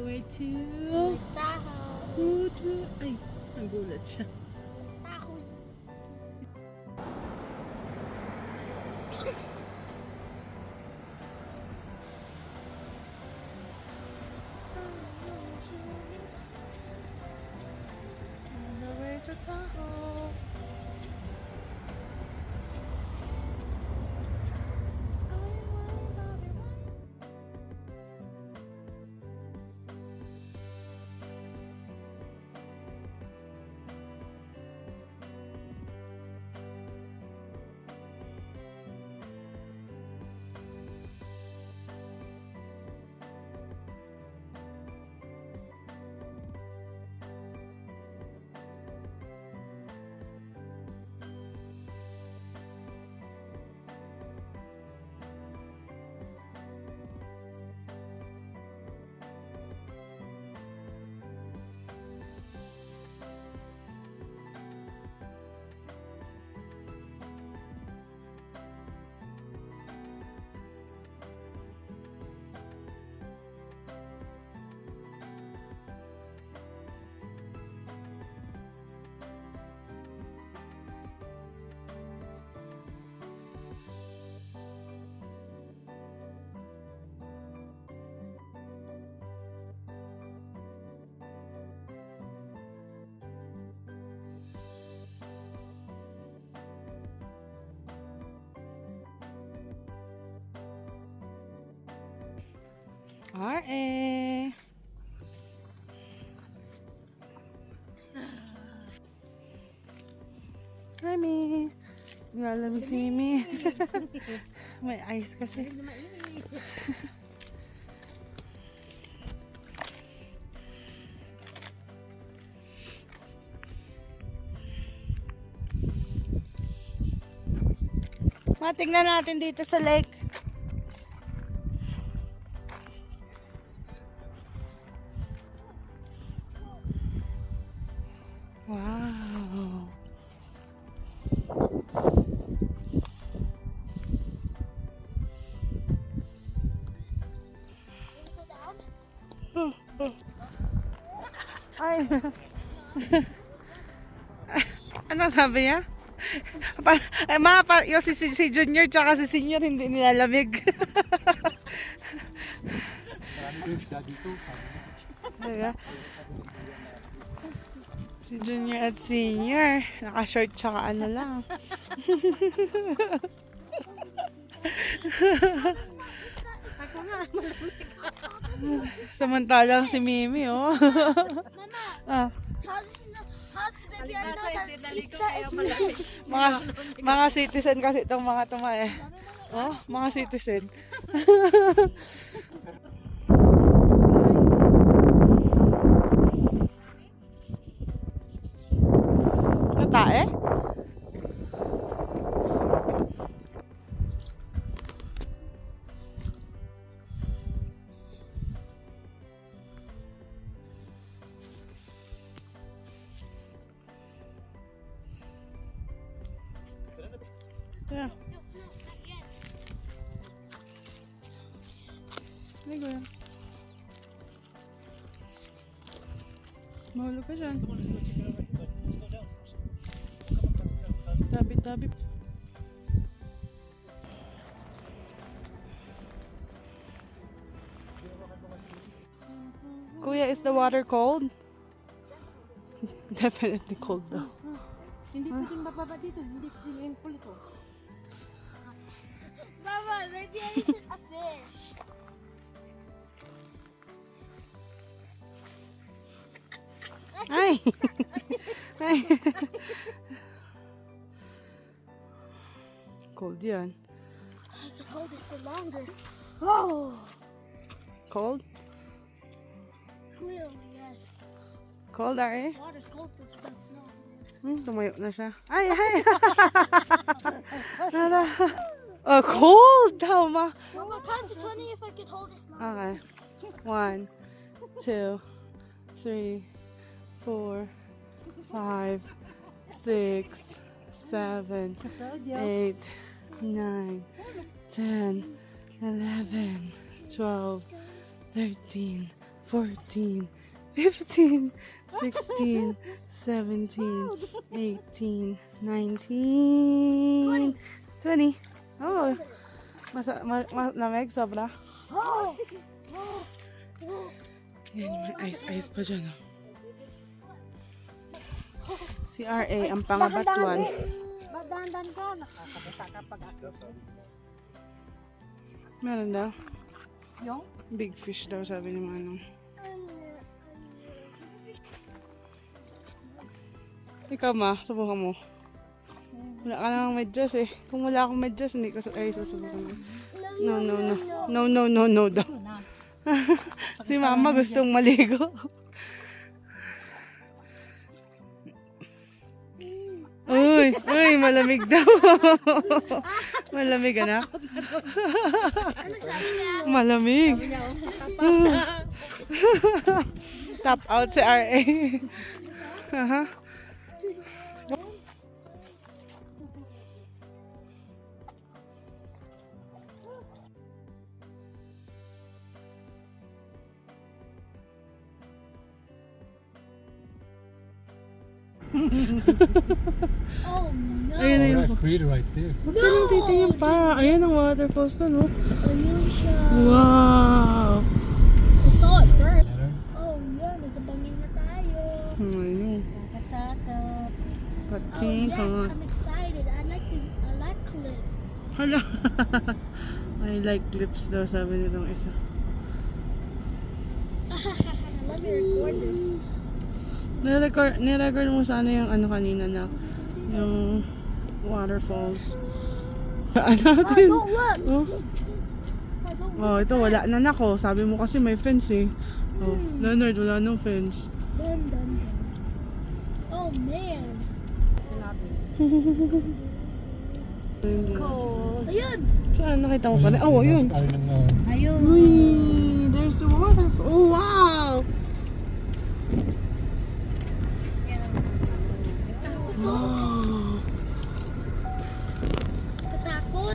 way to... Tahoe. Ay, nagulat siya. Tahoe. On the way to Tahoe. R.A. Mami. Nilalamig si Mimi. May ice kasi. Matignan natin dito sa lake. Wow. Ay. Ano sabi niya? Yung si Junior tsaka si Senior hindi nilalamig. Diba? Si Junior at Senior naka-short tsaka ano lang. Ako nga, malamig. Samantalang si Mimi, oh. Ah, How does baby I know that Sista is me? mga citizen kasi itong mga tumae. Oh, mga citizen. Ito tae? Yeah. Ligo yan. Mahulog ka dyan. Tabi-tabi. Kuya, is the water cold? Definitely cold though. Hindi pwedeng bababa dito, hindi swimming pool ito. Mama, maybe I is a fish. Ay! Ay! Cold yan. I could hold it for longer. Oh, Cold? clearly, yes. Cold, Ari? Water's cold because of the snow. Tumayo na siya. Ay, ay! Nala. Oh, cold daw, ma. Mama, count to 20 if I could hold it Okay. longer. 1, 2, 3, 4, 5, 6, 7, 8, 9, 10, 11, 12, 13, 14, 15, 16, 17, 18, 19, 20. Oh, lamig sobra. Yan, may ice pa dyan. Oh. Si RA, ang pangabatuan. Dahan-dahan ka. Nakakabasa ka pag ako. Meron daw. Yung? Big fish daw, sabi ni Manong. Ikaw ma, subukan mo. Wala ka namang medyas eh. Kung wala akong medyas, hindi ko susubukan mo. No, no, no. No, no, no, no daw. Si mama gustong maligo. Uy, malamig daw. Malamig, anak. Ano sabi niya? Malamig. Tap out si RA. Aha. Oh no! Ayun na Oh, yung... that's pretty right there. Huwag ka nang titingin pa. Ayan ang waterfalls na, no? Ayun siya. Wow! I saw it first. Better. Oh yun, nasa bangin na tayo. Ayun. Kakachakap. Oh yes, Patingin. I'm excited. I like cliffs. Hala. I like clips daw, sabi nitong isa. Let me record this. Nirecord mo sana yung ano kanina na yung waterfalls. Saan Oh, natin? don't look. Oh. Oh, don't look. Oh, ito wala na nako. Sabi mo kasi may fence eh. Oh, Leonard, wala nang fence. Dun, dun, dun. Oh man. Cold. Ayun. Saan nakita mo pa rin? Oh, yun. Tayo ng, Ayun. Uy, there's a waterfall. Oh, wow! Wow. Katakot.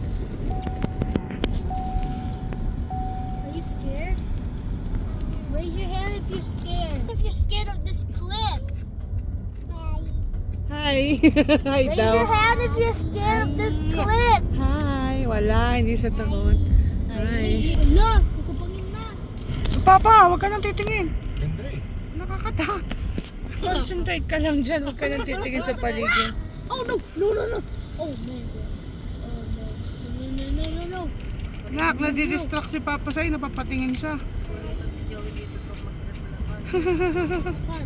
Are you scared? Raise your hand if you're scared. If you're scared of this cliff. Hi. Hi Raise daw. your hand if you're scared of this cliff. Hi. Wala, hindi siya takot. Hi. Wala, nasa bangin na. Papa, huwag ka nang titingin. ganda eh. Nakakatakot. Concentrate ka lang dyan. Huwag ka nang titingin sa paligid. Oh no, no, no, no. Oh man. Oh no. No, no, no, no, no. Nak, nadidistract si Papa sa'yo. Napapatingin siya. Ah,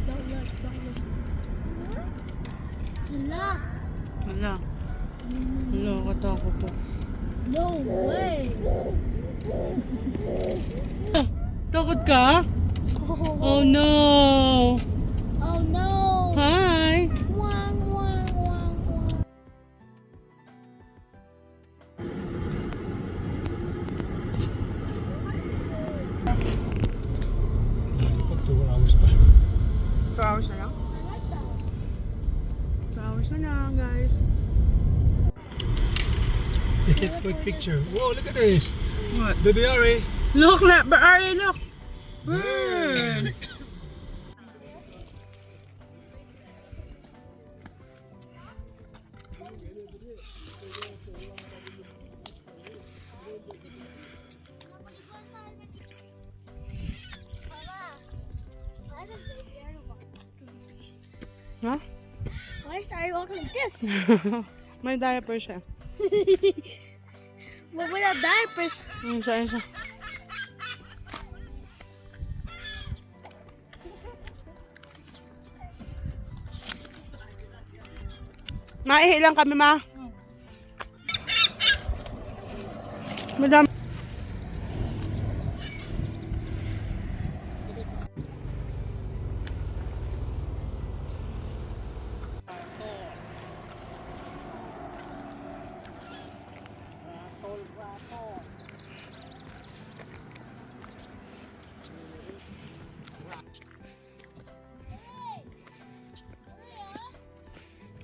don't look, don't look. Hala. Wala. Wala, katakot to. No way. Takot ka? Oh no. Oh no. Hi. Wang, wang, wang, wang. Pa 2 hours pa. 2 hours na lang? I like that. 2 hours na lang, guys. Just take a quick picture. Whoa, look at this. What? Baby Ari. Look na, Ari, look. Bird. Ha? Why is Ari walking like this? May diaper siya. But without diapers. Siya. Maihi lang kami, ma. Madam.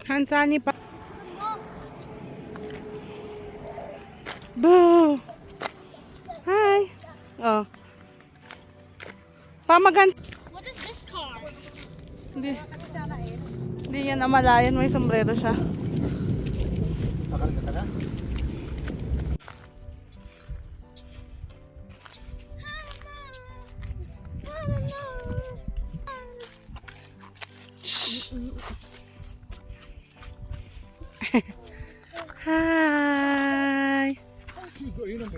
Hansani pa. Boo! Hi! Oh. Pamagan. What is this car? Hindi. Hindi niya namalayan. May sombrero siya. Nakarga ka na? Hi! Yun ang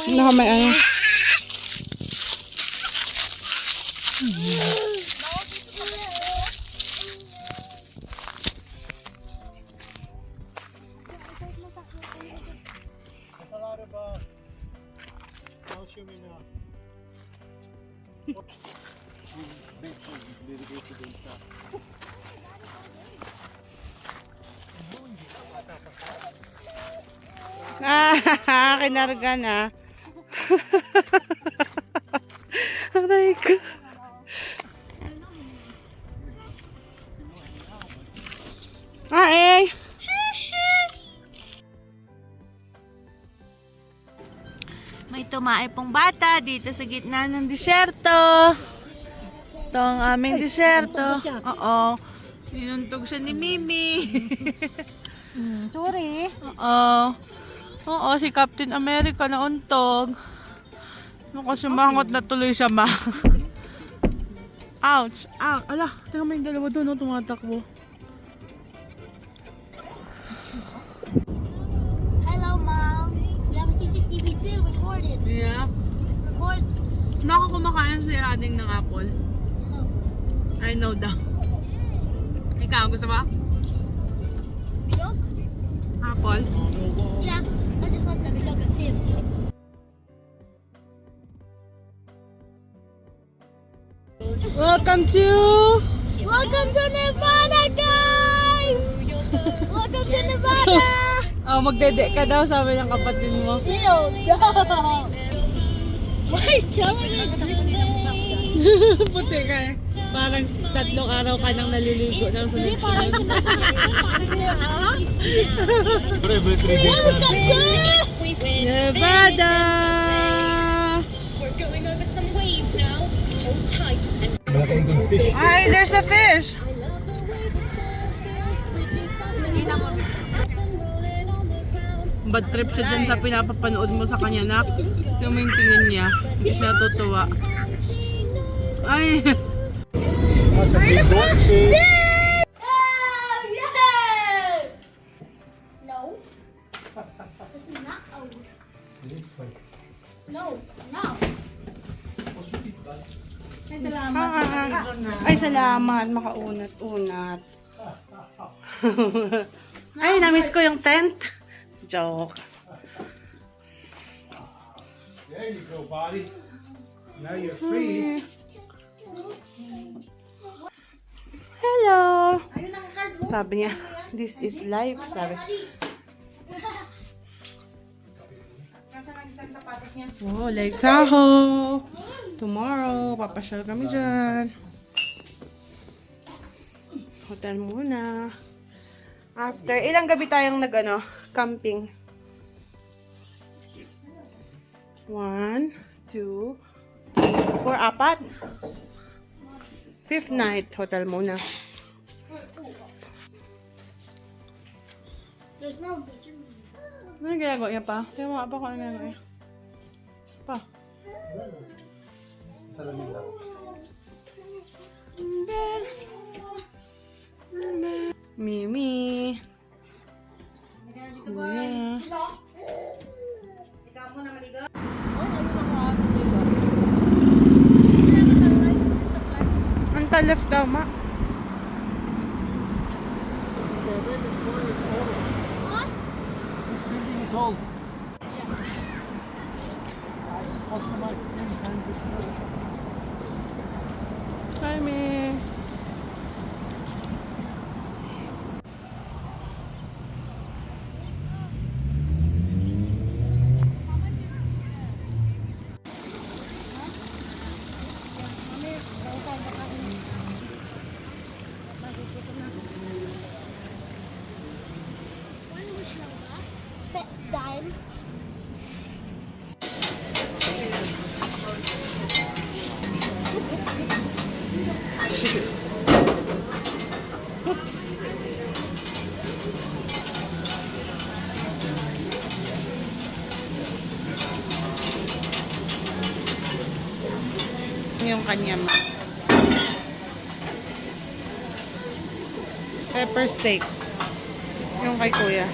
Naka may ano. Salary ba? I'll show me now. Ah, kinarga na. Aray ko. Ah, eh. May tumae pong bata dito sa gitna ng disyerto. Ito ang aming disyerto. Oo. Sinuntog siya ni Mimi. Sorry. Oo. Oo, si Captain America na untog. Naku, sumangot na tuloy siya, ma. Ouch! Ouch! Ala, tingnan mo yung dalawa doon, no, tumatakbo. Hello, Mom. You have a CCTV too, recorded. Yeah. Records. Naku, kumakain si Ading ng apple. I know daw. Ikaw, gusto ba? Milk? Apple? Yeah. I just want the milk of him. Welcome to... Welcome to Nevada, guys! Welcome to Nevada! Oh, magdede ka daw, sabi ng kapatid mo. Ew, no! Why telling me? Puti ka eh. Parang 3 araw ka nang naliligo ng Hindi, parang sunod-sunod. Every 3 days. Welcome to... Nevada! Malaking doon fish. Ay, there's a fish! Bad trip siya dyan sa pinapapanood mo sa kanya, nak. Yung may tingin niya. Hindi siya tutuwa. Ay! Sa big dog fish. Oh, yeah! No. It's not old. No, no. Ay, salamat. Makaunat-unat. Ay, namiss ko yung tent. Joke. There you go, buddy. Now you're free. Hello! Sabi niya, this is life. Sabi. Oh, Lake Tahoe! Tomorrow, papasyal kami dyan. Hotel muna. After, ilang gabi tayong camping? 1, 2, 3, 4, 4. 5th night, hotel muna. There's no bedroom. Ano ginagawa niya pa? Tingnan mo pa kung ano ginagawa niya. Pa. Salamin lang. Mimi. Kuya. Ang talef daw, ma. What? This building is old. Hi, me. Dime. yung kanya ma. Pepper steak. Yung kay kuya.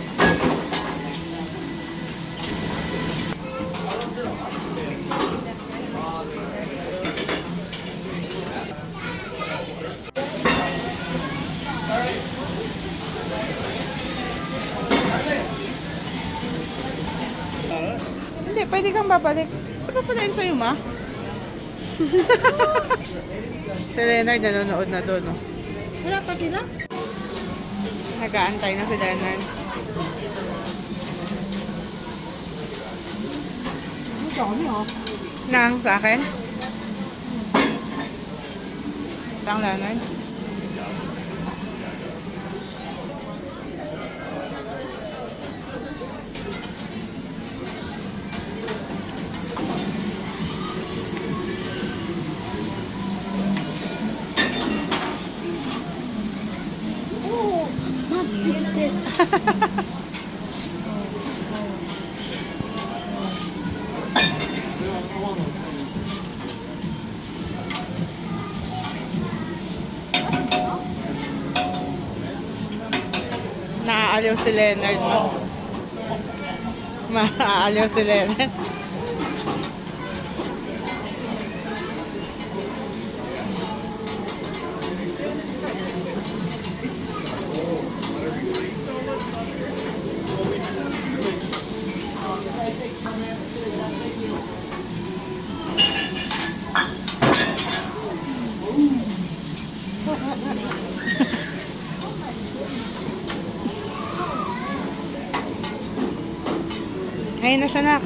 Hindi, pwede kang babalik. Ano pa na sa'yo, ma? Si Leonard nanonood na doon, no? Wala pa sila? Nag-aantay na si Leonard. Ang dami oh. Nang sa akin? Nang Leonard? Oh, not this. Naaaliw si Leonard, ma. Maaaliw si Leonard. Ayun na siya, nak.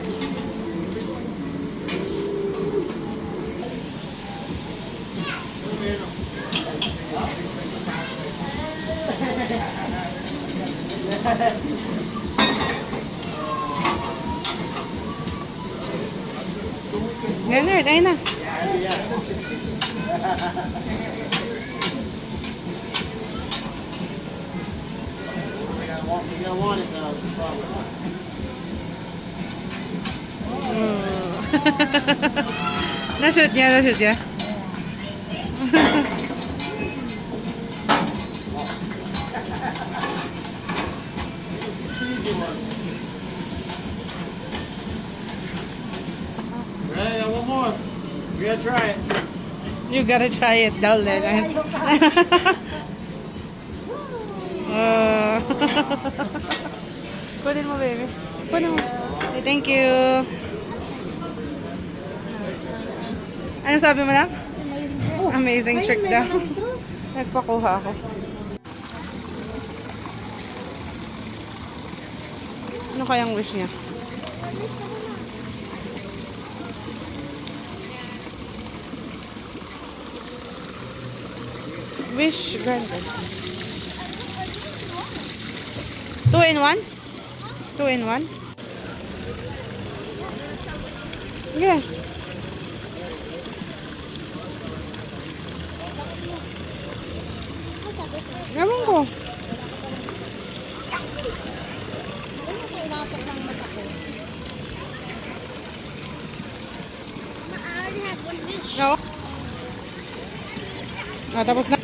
Leonard, ayun na. Na-shoot niya, na-shoot niya. Right, one more. We gotta try it. You gotta try it daw, Leonard. Kunin mo, baby. Kunin mo. Okay, thank you. Ano sabi mo lang? Amazing trick daw. Nagpakuha ako. Ano kayang wish niya? Wish granted. 2 in 1? 2 in 1? Yeah. Ewan ko. I already have one wish. No. Ah, tapos na.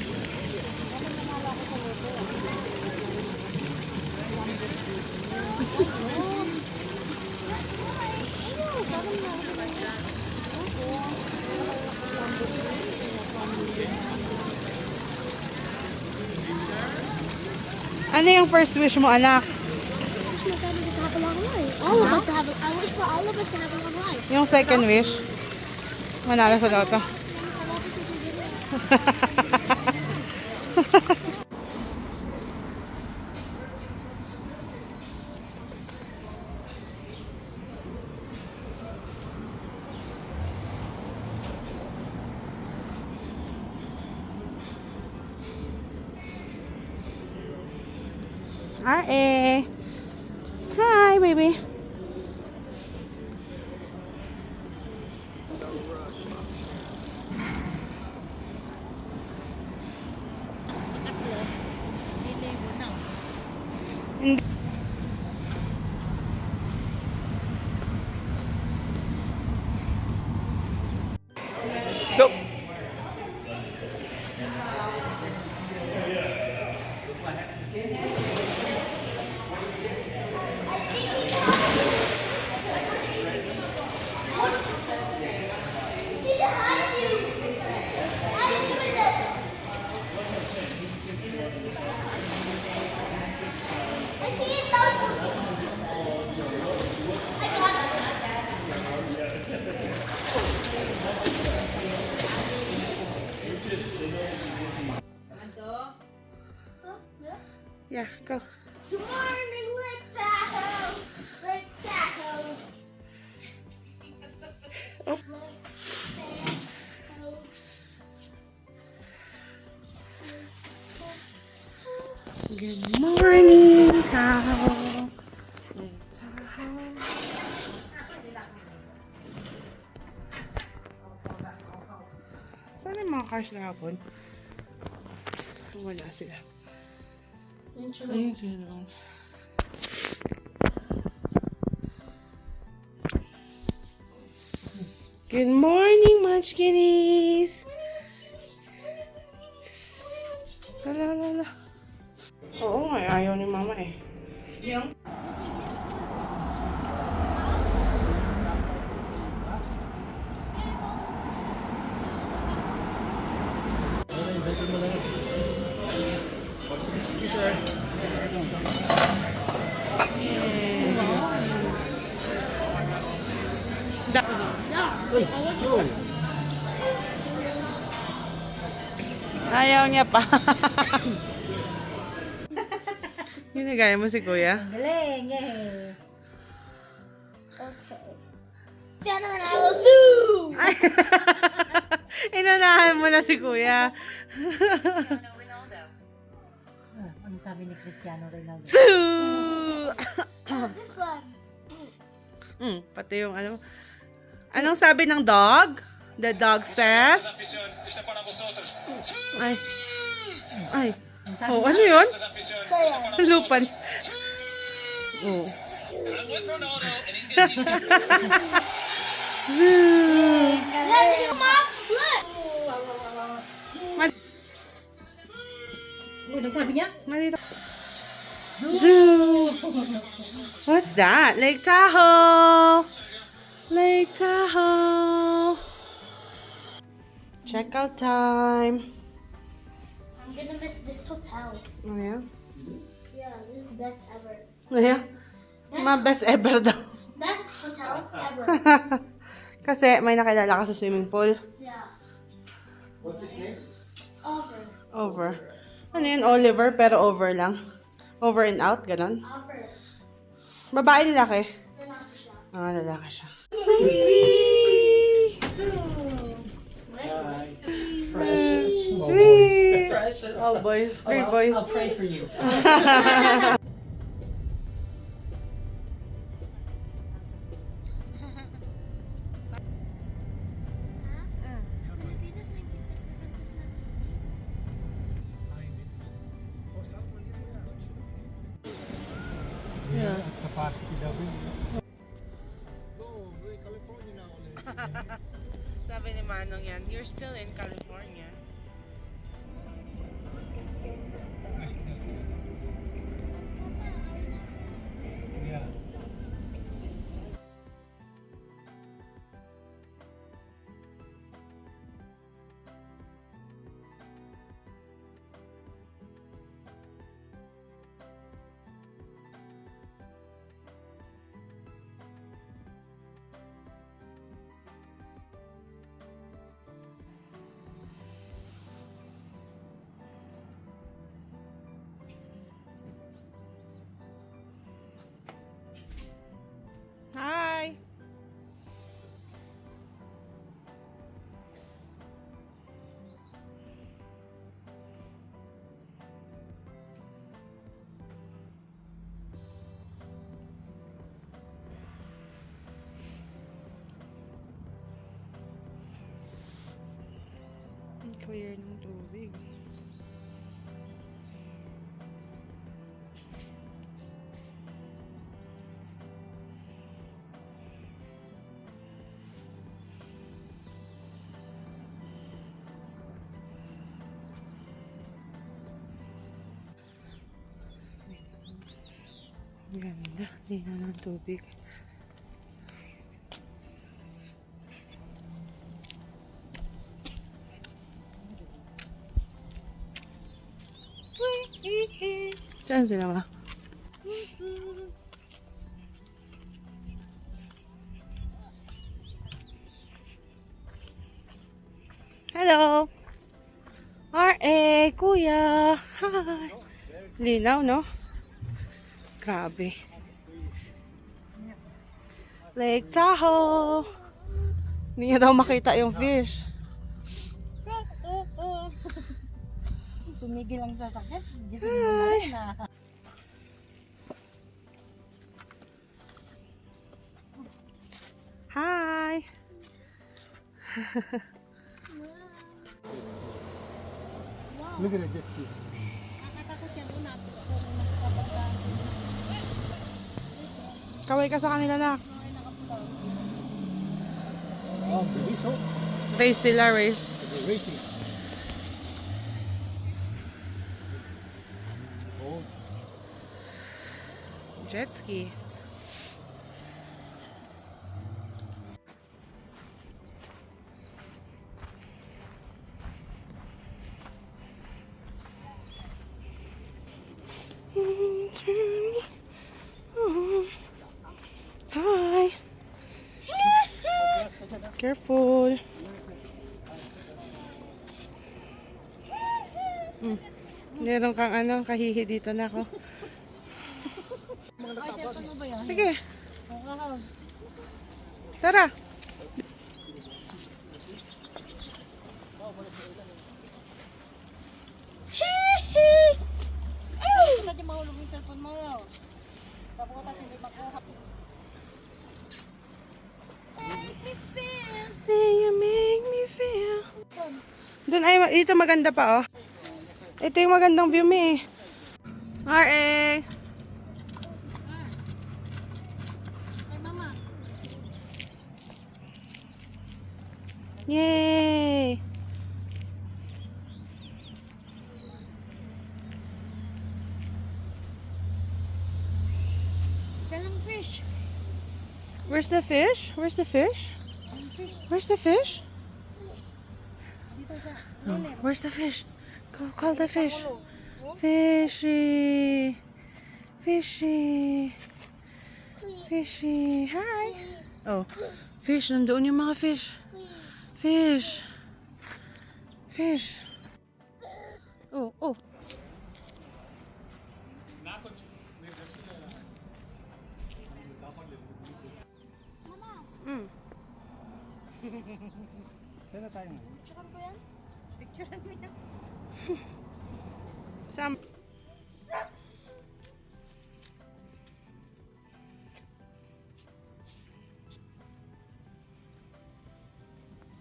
Ano yung first wish mo, anak? I wish my family to have a long life. All of us to have. I wish for all of us to have a long life. Yung second wish? Manalo sa loto. R.A. Hi, baby. Hindi. Go. Yeah, go. Good morning, Lake Tahoe. Lake Tahoe. Oh. Good morning, Tahoe. Lake Tahoe. Saan yung mga cars na hapon? Wala sila. Ayun sila. Good morning, Munchkinies! Hala. Oo nga, ayaw ni Mama eh. Yung? Ayaw niya pa. Ginagaya mo si Kuya? Galing, eh. Okay. General Zoo! Inunahan mo na si Kuya. Ano sabi ni Cristiano Ronaldo? Zoo! This one. Pati yung ano. Anong sabi ng dog? The dog says? Ay. Oh, ano yun? Saya. Lupan. Oh. Zoo! Look, Mom! Look! Ano sabi niya? Malito. Zoo! What's that? Lake Tahoe! Lake Tahoe! Checkout time. I'm gonna miss this hotel. Oh, yeah? Yeah, this is best ever. Oh, yeah? Ma best ever daw. Best hotel ever. Kasi may nakilala ka sa swimming pool. Yeah. What's his name? Over. Over. Ano yun? Oliver, pero over lang. Over and out, ganon. Over. Babae, lalaki? Lalaki siya. Ah, lalaki siya. Precious. Oh, Whee! Precious. All boys. Three boys. I'll pray for you. Pilipinas na yung Pilipinas na. Yeah. Capacity daw yun. Sabi ni Manong yan, you're still in California. Yeah. Hi! Ang clear ng tubig. Ganda. Lino ng tubig. Saan sila ba? Hello! R.A. Kuya! Hi! Linaw, no? Grabe. Lake Tahoe. Hindi niya daw makita yung fish. Tumigil ang sasakit. Gising mo na. Hi! Look at the jet ski. Nakakatakot yan. Una. Kaway ka sa kanila na. Oh, bilis oh. Race sila, race. They're racing. Oh, Jet ski. Hi. Careful. Meron kang ano, kahihi dito na ako. Ay, cellphone mo ba yan? Sige, Oo. tara. Kasi di mahulog yung cellphone mo. Sa bukas hindi makuha. You make me feel. Doon ay, ito maganda pa oh. Ito yung magandang view me. R.A. Ay, mama. Yay! Galang fish. Where's the fish? Where's the fish? Where's the fish? Dito sa Oh, lilim. where's the fish? Go call the fish. Fishy. Fishy. Fishy. Hi. Oh, fish. Nandoon yung mga fish. Fish. Fish. Oh, oh. Mm. saan na tayo ngayon? Picturean ko yan? Picturean mo yan. Sam.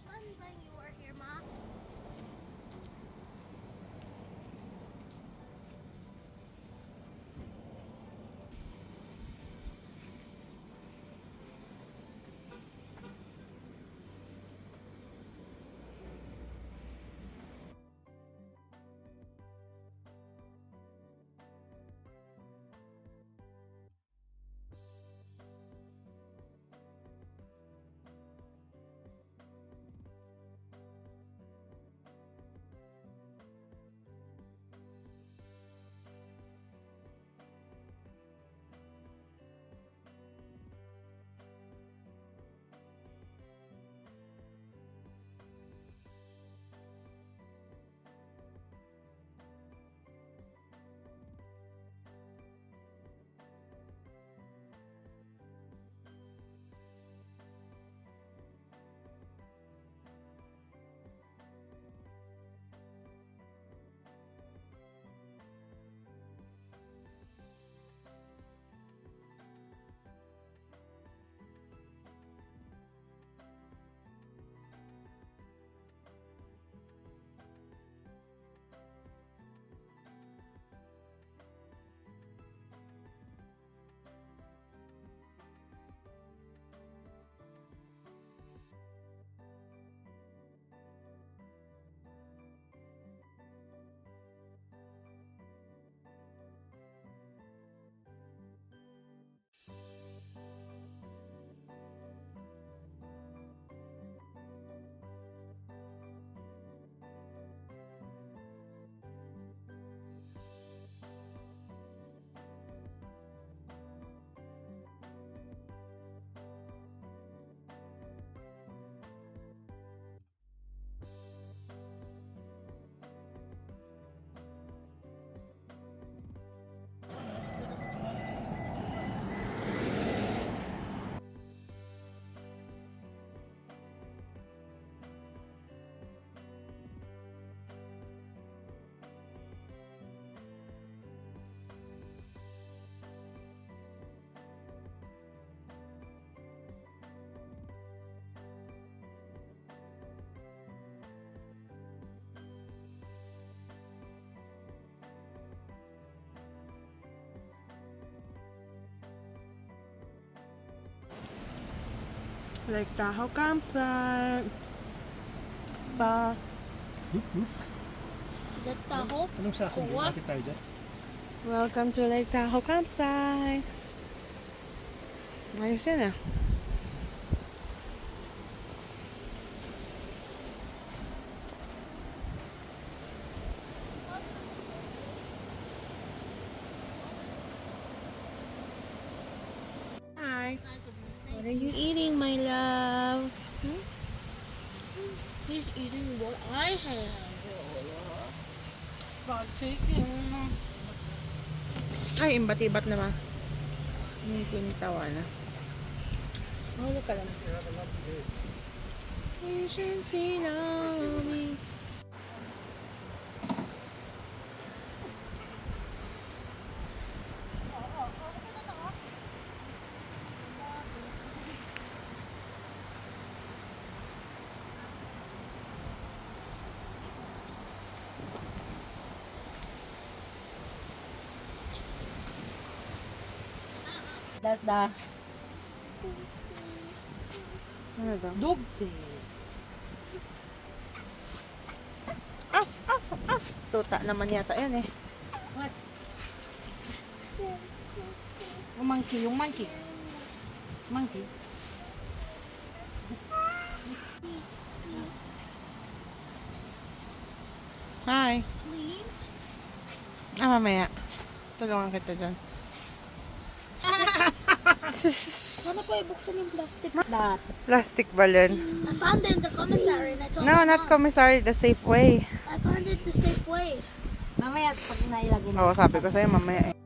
Fun when you were here, Ma. Lake Tahoe campsite. Pa. Nagtaho. Anong sa akin? Kuha. Ate tayo dyan. Welcome to Lake Tahoe campsite. Ayos yan ah. Hi. What are you eating, my love? He's eating what I have. Fried chicken. Ay, imbat-ibat naman. Hindi ko yung tawa na. Mahalo ka lang. Patient me. That's the Ano daw? dog sis. Tuta naman yata yan eh. What? Yung monkey, yung monkey. Monkey. Hi. Please. Mamaya. Tulungan kita dyan. Paano ko ibuksan yung plastic? That. Plastic balloon. I found it in the commissary and I told No, my not mom. commissary. The safe way. I found it the safe way. Mamaya pag nailagay na. Oo, sabi ko sa'yo mamaya eh.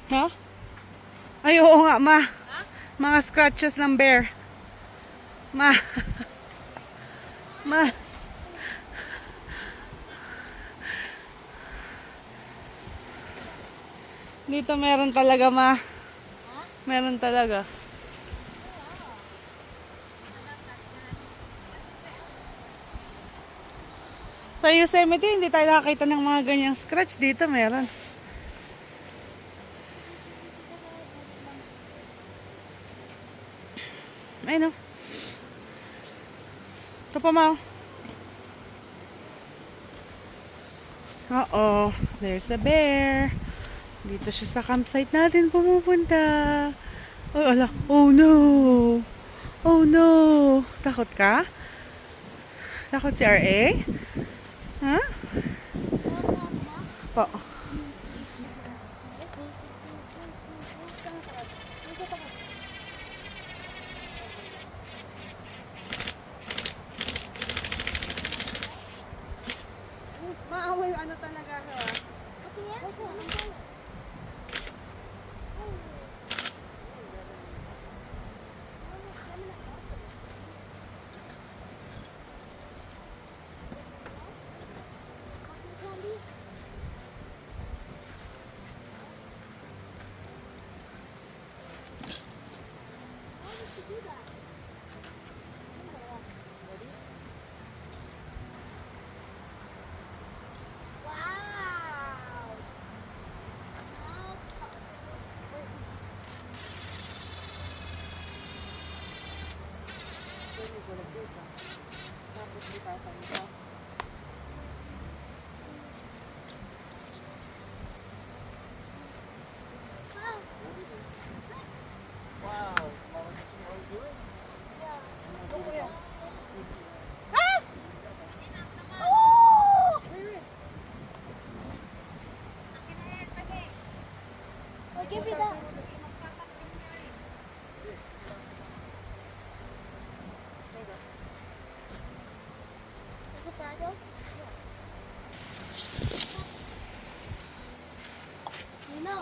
Ha? Ay, oo nga, ma. Mga scratches ng bear. Ma. Ma. Dito meron talaga, ma. Meron talaga. Sa Yosemite, hindi tayo nakakita ng mga ganyang scratch. Dito meron. Ay, no. Ito pa, ma. Uh-oh. There's a bear. Dito siya sa campsite natin pumupunta. Oh, ala. Oh, no. Oh, no. Takot ka? Takot si R.A.? Ha? Po. Maaway ano talaga ha? Is it fragile? No.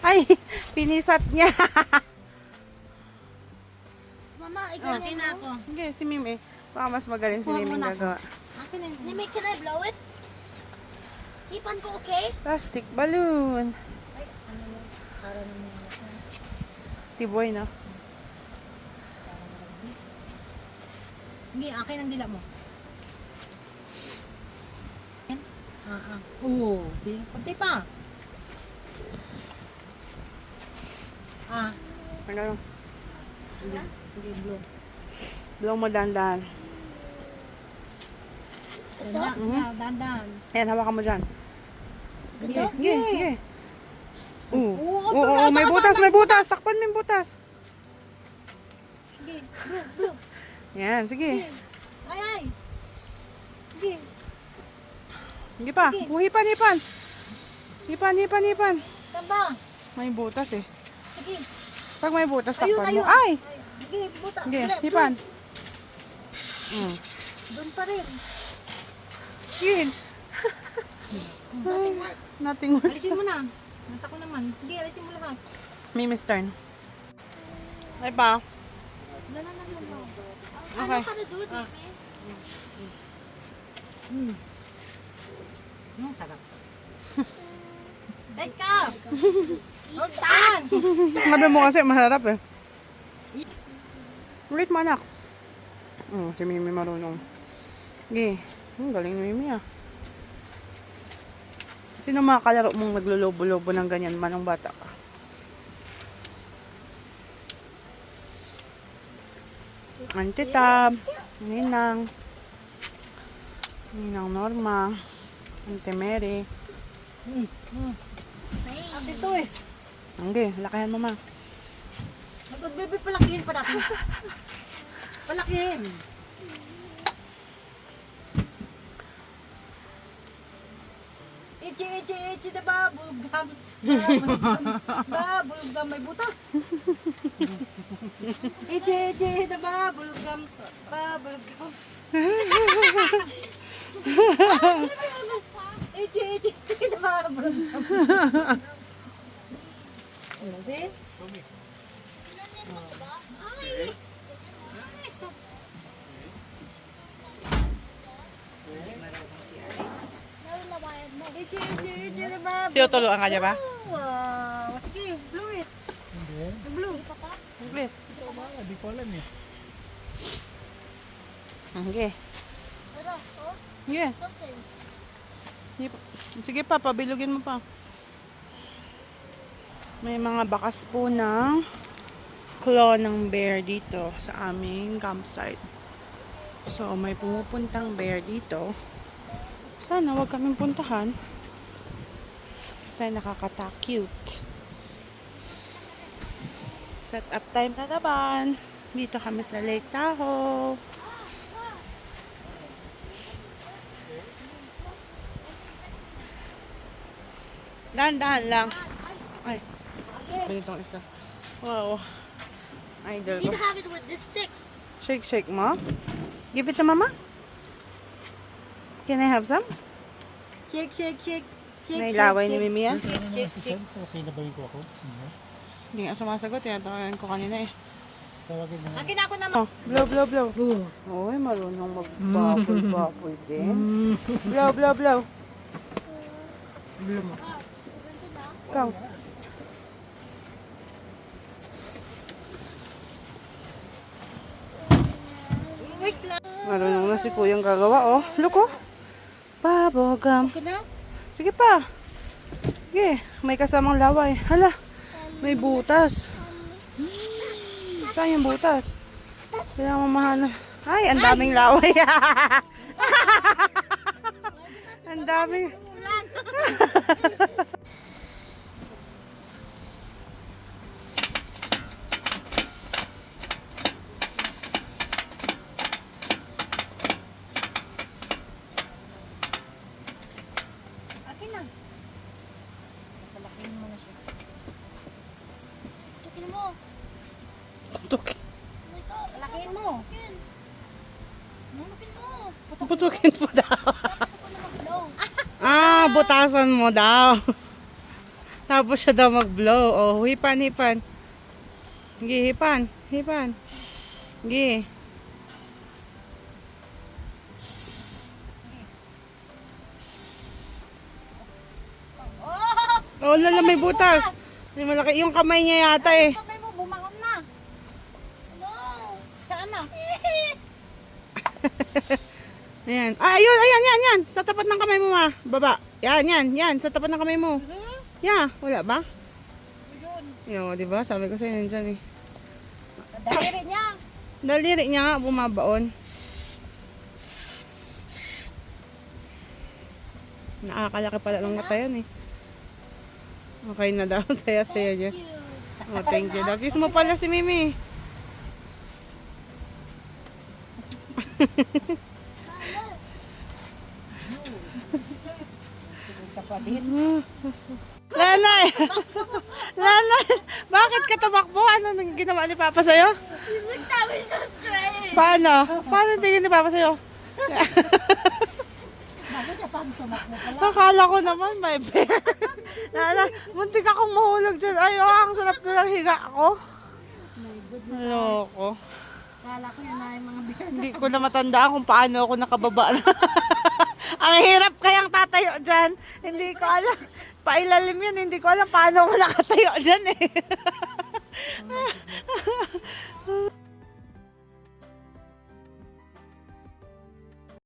Ay, pinisat niya. Mama, ikaw Okay na ako. Okay, si Mimi. Baka mas magaling si Kuha Mimi muna gagawa. Akin na yun. Mimi, can I blow it? Ipan ko, okay? Plastic balloon. Ay, ano mo? Para naman ako. Tiboy na. Hindi, akin ang dila mo. Oo, see? Kunti pa. Ano? Hindi, blue. Blow mo dandan. Dandan, dandan. Ayan, hawakan mo dyan. Ganito? Sige, sige. Oo. Oo, Oo, may butas, may butas. Takpan mo yung butas. Sige, blue, blue. Yan, sige. Ay, ay. Sige. Hindi pa. Hipan, hipan. Hipan, hipan, hipan. Tamba. May butas eh. Sige. Pag may butas, Ayun, takpan mo. ayun. Ay! Sige, buta. Sige, Blue, hipan. blue. Doon pa rin. Sige. Nothing works. Alisin mo na. Nata ko naman. Sige, alisin mo lahat. Mimi's turn. Ay pa. Na. I Okay. know how to do it, Mimi. Sarap. Teka! Tan! Sabi mo kasi masarap eh. Ulit mo anak. Si Mimi marunong. Sige. Galing ni Mimi ah. Sino mga kalaro mong naglolobo-lobo ng ganyan manong bata ka? Auntie Tab, Ninang, Ninang Norma, Auntie Mary. At ito eh. Okay, lakayan mo ma. Bebe, palakihin pa natin. Palakihin. Ichi the bubble gum. Bubble gum may butas. Ichi the bubble gum. Bubble gum. Ichi the bubble gum. Ano si? Ichi the bubble. Tinutuluan ka niya ba? Wow. Sige, blow it. Hindi. Blow. Ulit. Hindi ko alam eh. Okay. Ito, oh, Yeah. something. Sige pa, pabilugin mo pa. May mga bakas po ng claw ng bear dito sa aming campsite. So, may pumupuntang bear dito. Sana wag kaming puntahan. Kasi nakakata-cute. Set up time na naman. Dito kami sa Lake Tahoe. Dahan-dahan lang. Ay. Ganitong isa. Wow. Idol You ko. need to have it with this stick. Shake, shake mo. Give it to mama. Can I have some? Shake, shake, shake. Shake, Nailaway ni shake, Mimi yan. shake, shake, shake. Okay na ba yung ko ako? Hindi nga sumasagot. Tinatawagan ko kanina eh. Tawagin mo. Akin ako naman. Oh, blow, blow, blow. Uy, marunong mag-bubble-bubble din. Blow, blow, blow. Blow mo. Ikaw. Wait lang. Marunong na si Kuyang gagawa, oh. Look, oh. Bubble gum. Okay na? Sige pa. Sige, may kasamang laway. Hala, may butas. Saan yung butas? Kailangan mamahanap. Ay, ang daming laway. Ang daming. Akin na. Palakihin mo na siya. mo. Putukin. Oh my God. Lakihin mo. Putukin. Putukin mo. Putukin mo daw. Tapos ako na mag-blow. Ah, butasan mo daw. Tapos siya daw mag-blow. Oh, hipan, hipan. Sige, hipan. Hipan. Sige. Oh! Oh, lala, may butas. May malaki. Yung kamay niya yata eh. Kamay mo, bumangon na. No. Saan na? Ayan. Ah, ayun, ayan, yan, yan. Sa tapat ng kamay mo, ma. Baba. Yan, yan, yan. Sa tapat ng kamay mo. Yeah, wala ba? Yun. Yo, di ba? Sabi ko sa'yo, nandyan eh. Daliri niya. Daliri niya nga, bumabaon. Nakakalaki pala ng mata yan eh. Okay na daw. Saya-saya niya. Thank you. Oh, thank you. Kiss mo pala si Mimi. Kapatid. Lalay! Lalay! Bakit ka tumakbo? Ano nang ginawa ni Papa sa'yo? You looked at me so strange. Paano? Paano tingin ni Papa sa'yo? Bago siya pang tumakbo pala. Akala ko naman may bear. Lalay, muntik akong mahulog dyan. Ay, oh, ang sarap na lang higa ko. My goodness. Loko. Kala ko yun na yung mga bear. Hindi ko na matandaan kung paano ako nakababa. Ang hirap kayang tatayo dyan. Hindi ko alam. Pailalim yan. Hindi ko alam paano ako nakatayo dyan eh.